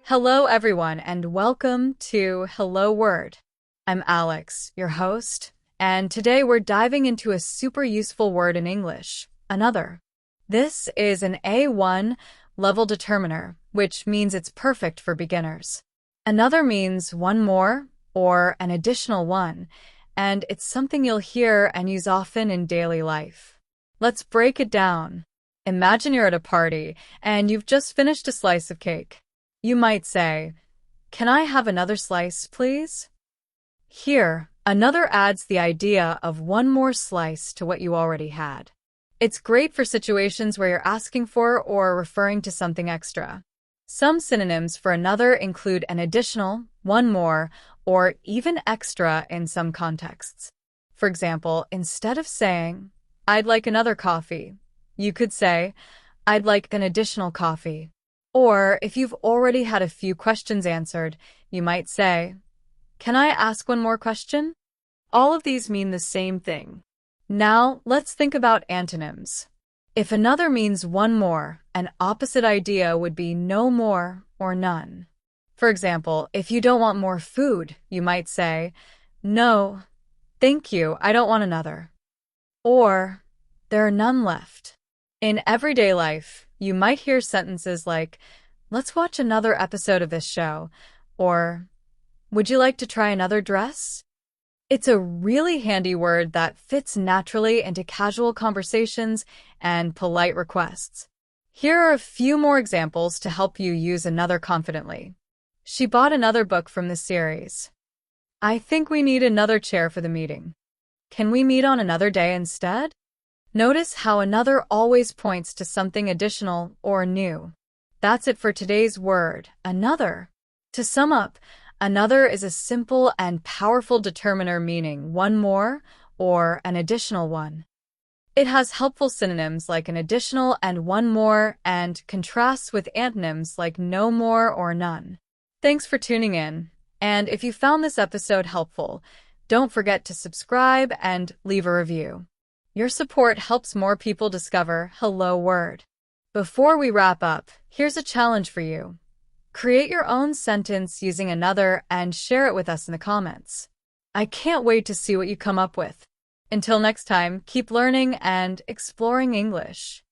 Hello, everyone, and welcome to Hello Word. I'm Alex, your host, and today we're diving into a super useful word in English, another. This is an A1 level determiner, which means it's perfect for beginners. Another means one more or an additional one, and it's something you'll hear and use often in daily life. Let's break it down. Imagine you're at a party and you've just finished a slice of cake. You might say, "Can I have another slice, please?" Here, another adds the idea of one more slice to what you already had. It's great for situations where you're asking for or referring to something extra. Some synonyms for another include an additional, one more, or even extra in some contexts. For example, instead of saying, "I'd like another coffee," you could say, "I'd like an additional coffee." Or if you've already had a few questions answered, you might say, "Can I ask one more question?" All of these mean the same thing. Now, let's think about antonyms. If another means one more, an opposite idea would be no more or none. For example, if you don't want more food, you might say, "No, thank you, I don't want another." Or, "There are none left." In everyday life, you might hear sentences like, "Let's watch another episode of this show," or, "Would you like to try another dress?" It's a really handy word that fits naturally into casual conversations and polite requests. Here are a few more examples to help you use another confidently. She bought another book from the series. "I think we need another chair for the meeting. Can we meet on another day instead?" Notice how another always points to something additional or new. That's it for today's word, another. To sum up, another is a simple and powerful determiner meaning one more or an additional one. It has helpful synonyms like an additional and one more and contrasts with antonyms like no more or none. Thanks for tuning in, and if you found this episode helpful, don't forget to subscribe and leave a review. Your support helps more people discover Hello Word. Before we wrap up, here's a challenge for you. Create your own sentence using another and share it with us in the comments. I can't wait to see what you come up with. Until next time, keep learning and exploring English.